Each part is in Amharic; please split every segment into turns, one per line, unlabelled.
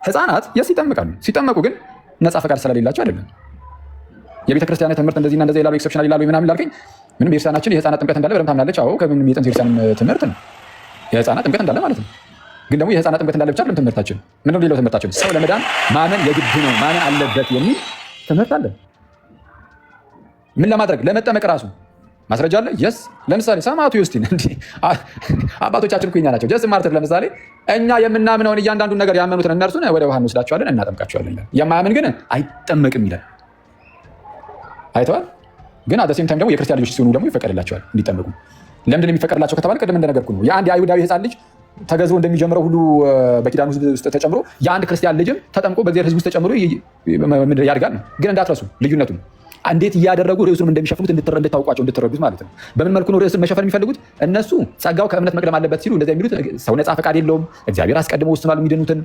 ህፃናት ይጠመቃሉ። ሲጠመቁ ግን ነፃ ፈቃድ ስለሌላቸው አይደለም። የቤተ ክርስቲያን ትምህርት እንደዚህና እንደዚህ ይላሉ፣ ኤክሰፕሽናል ይላሉ ምናምን ላልከኝ ምንም ቤተክርስቲያናችን የህፃናት ጥምቀት እንዳለ በደምብ ታምናለች። አዎ ከምንም የጥንት ቤተክርስቲያን ትምህርት ነው የህፃናት ጥምቀት እንዳለ ማለት ነው። ግን ደግሞ የህፃናት ጥምቀት እንዳለ ብቻ አይደለም ትምህርታችን። ምንድነው ሌላው ትምህርታችን? ሰው ለመዳን ማመን የግድ ነው፣ ማመን አለበት የሚል ትምህርት አለ። ምን ለማድረግ ለመጠመቅ ራሱ ማስረጃ አለ። የስ ለምሳሌ ሰማዕቱ ዮስቲን እንዲህ አባቶቻችን እኮ እኛ ናቸው። ጀስት ማርትር ለምሳሌ እኛ የምናምነውን እያንዳንዱን ነገር ያመኑትን እነርሱን ወደ ውሃ እንወስዳቸዋለን፣ እናጠምቃቸዋለን ይላል። የማያምን ግን አይጠመቅም ይላል። አይተዋል። ግን አዘሴም ታይም ደግሞ የክርስቲያን ልጆች ሲሆኑ ደግሞ ይፈቀድላቸዋል እንዲጠመቁ። ለምንድን የሚፈቀድላቸው ከተባለ ቅድም እንደነገርኩ ነው። የአንድ የአይሁዳዊ ህፃን ልጅ ተገዝሮ እንደሚጀምረው ሁሉ በኪዳኑ ህዝብ ውስጥ ተጨምሮ የአንድ ክርስቲያን ልጅም ተጠምቆ በእግዚአብሔር ህዝብ ውስጥ ተጨምሮ ያድጋል ነው። ግን እንዳትረሱ ልዩነቱን እንዴት እያደረጉ ርዕሱን እንደሚሸፍኑት እንድታውቋቸው እንድትረዱት ማለት ነው። በምን መልኩ ነው ርዕሱን መሸፈን የሚፈልጉት? እነሱ ጸጋው ከእምነት መቅደም አለበት ሲሉ እንደዚያ የሚሉት ሰው ነፃ ፈቃድ የለውም፣ እግዚአብሔር አስቀድሞ ወስኗል የሚድኑትን፣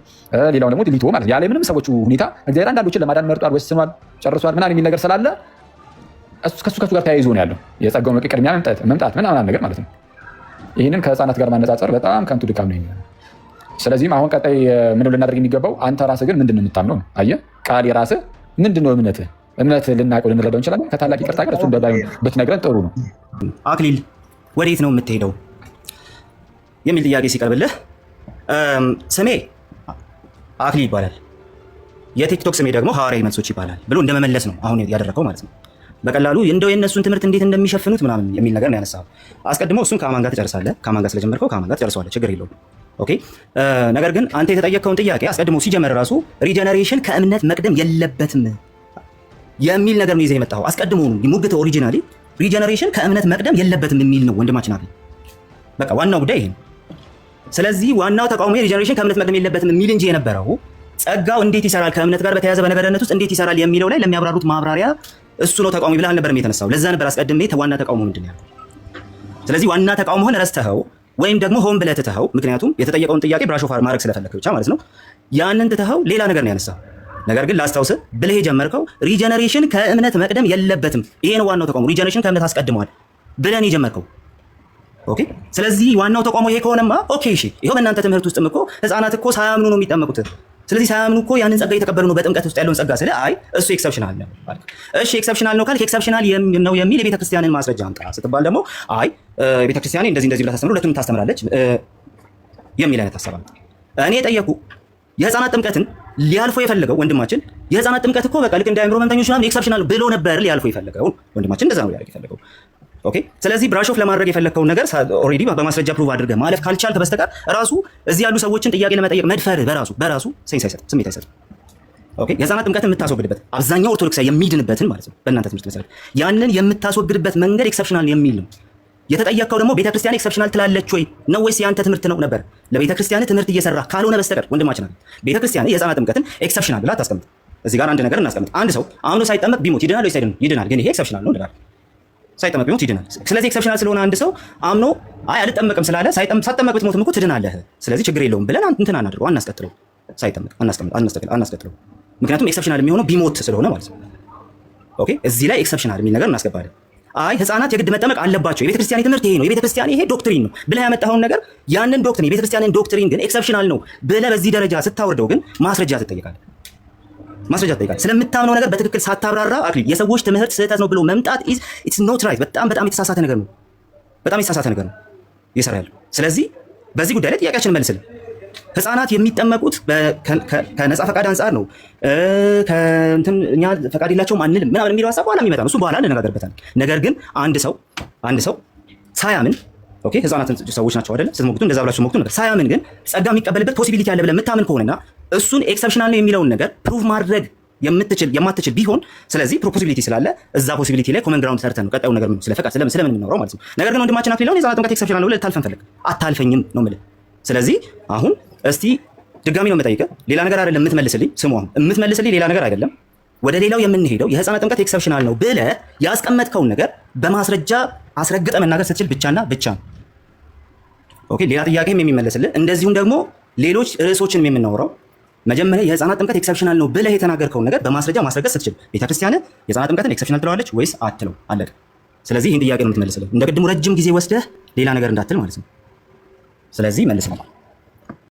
ሌላው ደግሞ ሊቶ ማለት ያለ ምንም ሰዎቹ ሁኔታ እግዚአብሔር አንዳንዶችን ለማዳን መርጧል፣ ወስኗል፣ ጨርሷል ምናምን የሚል ነገር ስላለ ከሱ ጋር ተያይዞ ነው ያለው የጸጋው ቅድሚያ መምጣት ምናምን ነገር ማለት ነው። ይህንን ከህፃናት ጋር ማነጻጸር በጣም ከንቱ ድካም ነው የሚሆነው። ስለዚህም አሁን ቀጣይ ምንም ልናደርግ የሚገባው አንተ ራስህ ግን ምንድን ነው የምታምነው? አየህ ቃል የራስህ ምንድን ነው እምነትህ? እምነት ልናውቀው ልንረዳው እንችላለን። ከታላቅ ይቅርታ ጋር እሱን በባይሆን ብትነግረን ጥሩ ነው።
አክሊል ወዴት ነው የምትሄደው የሚል ጥያቄ ሲቀርብልህ ስሜ አክሊል ይባላል፣ የቲክቶክ ስሜ ደግሞ ሐዋርያዊ መልሶች ይባላል ብሎ እንደመመለስ ነው አሁን ያደረገው ማለት ነው። በቀላሉ እንደው የእነሱን ትምህርት እንዴት እንደሚሸፍኑት ምናምን የሚል ነገር ነው ያነሳው። አስቀድሞ እሱን ከአማን ጋር ትጨርሳለህ። ከአማን ጋር ስለጀመርከው ከአማን ጋር ትጨርሰዋለህ፣ ችግር የለውም። ኦኬ። ነገር ግን አንተ የተጠየቀውን ጥያቄ አስቀድሞ ሲጀመር ራሱ ሪጀነሬሽን ከእምነት መቅደም የለበትም የሚል ነገር ነው ይዘህ የመጣው። አስቀድሞ ነው ሙግተ ኦሪጂናሊ ሪጀነሬሽን ከእምነት መቅደም የለበትም የሚል ነው ወንድማችን አክሊል። በቃ ዋናው ጉዳይ ይሄ ነው። ስለዚህ ዋናው ተቃውሞ ሪጀነሬሽን ከእምነት መቅደም የለበትም የሚል እንጂ የነበረው ጸጋው እንዴት ይሰራል ከእምነት ጋር በተያያዘ በነበረነት ውስጥ እንዴት ይሰራል የሚለው ላይ ለሚያብራሩት ማብራሪያ እሱ ነው ተቃውሞ ብለህ አልነበረም የተነሳው። ለዛ ነበር አስቀድሜ ዋና ተቃውሞ ምንድን ነው ያለው። ስለዚህ ዋና ተቃውሞህን ረስተኸው ወይም ደግሞ ሆን ብለህ ትተኸው፣ ምክንያቱም የተጠየቀውን ጥያቄ ብራሾፍ ማድረግ ስለፈለክ ብቻ ማለት ነው፣ ያንን ትተኸው ሌላ ነገር ነው ያነሳው። ነገር ግን ላስታውስህ ብለህ የጀመርከው ሪጀነሬሽን ከእምነት መቅደም የለበትም፣ ይሄ ነው ዋናው ተቃውሞ፣ ሪጀነሬሽን ከእምነት አስቀድመዋል ብለህ ነው የጀመርከው። ኦኬ። ስለዚህ ዋናው ተቃውሞ ይሄ ከሆነማ ኦኬ፣ እሺ፣ ይሄው በእናንተ ትምህርት ውስጥም እኮ ህፃናት እኮ ሳያምኑ ነው የሚጠመቁት። ስለዚህ ሳያምኑ እኮ ያንን ጸጋ የተቀበሉ ነው በጥምቀት ውስጥ ያለውን ጸጋ ስለ አይ እሱ ኤክሰፕሽናል ነው ማለት። እሺ ኤክሰፕሽናል ነው ካልክ ኤክሰፕሽናል ነው የሚል የቤተ ክርስቲያንን ማስረጃ አምጣ ስትባል ደግሞ አይ ቤተ ክርስቲያን እንደዚህ ብላ ታስተምር ሁለቱንም ታስተምራለች የሚል አይነት ሐሳብ አምጣ። እኔ ጠየቁ የህፃናት ጥምቀትን ሊያልፎ የፈለገው ወንድማችን የህፃናት ጥምቀት እኮ በቃ ልክ እንደ አእምሮ መምተኞች ምናምን ኤክሰፕሽናል ብሎ ነበር ሊያልፎ የፈለገው ወንድማችን፣ እንደዛ ነው ያደርግ የፈለገው። ኦኬ። ስለዚህ ብራሾፍ ለማድረግ የፈለከውን ነገር ኦልሬዲ በማስረጃ ፕሩቭ አድርገህ ማለፍ ካልቻልክ በስተቀር ራሱ እዚህ ያሉ ሰዎችን ጥያቄ ለመጠየቅ መድፈር በራሱ ሴንስ አይሰጥም፣ ስሜት አይሰጥም። ኦኬ። የህፃናት ጥምቀትን የምታስወግድበት አብዛኛው ኦርቶዶክሳዊ የሚድንበትን ማለት ነው በእናንተ ትምህርት መሰረት ያንን የምታስወግድበት መንገድ ኤክሰፕሽናል የሚል ነው። የተጠየቀው ደግሞ ቤተክርስቲያን ኤክሰፕሽናል ትላለች ወይ ነው ወይስ ያንተ ትምህርት ነው ነበር? ለቤተክርስቲያን ትምህርት እየሰራ ካልሆነ በስተቀር ወንድማችን አለ ቤተክርስቲያን የህፃናት ጥምቀትን ኤክሰፕሽናል ብላ ታስቀምጥ። እዚህ ጋር አንድ ነገር እናስቀምጥ። አንድ ሰው አሁን ሳይጠመቅ ቢሞት ይድናል ወይስ አይድንም? ይድናል። ግን ይሄ ኤክሰፕሽናል ነው እንላለን። ሳይጠመቅ ቢሞት ይድናል። ስለዚህ ኤክሰፕሽናል ስለሆነ አንድ ሰው አምኖ አይ አልጠመቅም ስላለ ሳትጠመቅ ብትሞትም እኮ ትድናለህ፣ ስለዚህ ችግር የለውም ብለን እንትን አናድርገው፣ አናስቀጥለው። ሳይጠመቅ አናስቀጥለው። ምክንያቱም ኤክሰፕሽናል የሚሆነው ቢሞት ስለሆነ ማለት ነው። ኦኬ። እዚህ ላይ ኤክሰፕሽናል የሚል ነገር እናስገባለን። አይ ህፃናት የግድ መጠመቅ አለባቸው፣ የቤተክርስቲያን ትምህርት ይሄ ነው፣ የቤተክርስቲያን ይሄ ዶክትሪን ነው ብለህ ያመጣኸውን ነገር ያንን ዶክትሪን የቤተክርስቲያንን ዶክትሪን ግን ኤክሰፕሽናል ነው ብለህ በዚህ ደረጃ ስታወርደው ግን ማስረጃ ትጠይቃለህ። ስለምታምነው ነገር በትክክል ሳታብራራ አክሊል የሰዎች ትምህርት ስህተት ነው ብሎ መምጣት ኢትስ ኖት ራይት። በጣም የተሳሳተ ነገር ነው። በጣም የተሳሳተ ነገር ነው እየሰራ ያለው። ስለዚህ በዚህ ጉዳይ ላይ ጥያቄያችንን መልስልን። ህፃናት የሚጠመቁት ከነፃ ፈቃድ አንጻር ነው። እኛ ፈቃድ የላቸውም አንልም ምናምን የሚለው ሀሳብ በኋላ የሚመጣ ነው። እሱ በኋላ እንነጋገርበታለን። ነገር ግን አንድ ሰው ሳያምን ኦኬ፣ ህፃናት ሰዎች ናቸው አይደለ? ስትሞግቱ እንደዛ ብላችሁ ሞግቱ ነበር። ሳያምን ግን ጸጋ የሚቀበልበት ፖሲቢሊቲ አለ ብለህ የምታምን ከሆነና እሱን ኤክሰፕሽናል ነው የሚለውን ነገር ፕሩቭ ማድረግ የማትችል ቢሆን ስለዚህ ፖሲቢሊቲ ስላለ እዛ ፖሲቢሊቲ ላይ ኮመን ግራውንድ ሰርተን ነው ቀጣዩ ነገር ምን ስለፈቃድ ስለምን የምናወራው ማለት ነው። ነገር ግን ወንድማችን አክሊል የህፃናት ጥምቀት ኤክሰፕሽናል ነው ብለህ ልታልፈን ፈለግ፣ አታልፈኝም ነው የምልህ። ስለዚህ አሁን እስቲ ድጋሚ ነው የምጠይቀህ፣ ሌላ ነገር አይደለም የምትመልስልኝ። ስሙ አሁን የምትመልስልኝ ሌላ ነገር አይደለም። ወደ ሌላው የምንሄደው የህፃናት ጥምቀት ኤክሰፕሽናል ነው ብለህ ያስቀመጥከውን ነገር በማስረጃ አስረግጠህ መናገር ስትችል ብቻና ብቻ ነው። ኦኬ። ሌላ ጥያቄም የሚመለስልህ እንደዚሁም ደግሞ ሌሎች ርዕሶችንም የምናወራው መጀመሪያ የህፃናት ጥምቀት ኤክሰፕሽናል ነው ብለህ የተናገርከውን ነገር በማስረጃ ማስረገጥ ስትችል ቤተክርስቲያን የህፃናት ጥምቀትን ኤክሰፕሽናል ትለዋለች ወይስ አትለው? አለቀ። ስለዚህ ይህን ጥያቄ ነው የምትመልስልህ። እንደ ቅድሙ ረጅም ጊዜ ወስደህ ሌላ ነገር እንዳትል ማለት ነው። ስለዚህ መልስ ነው።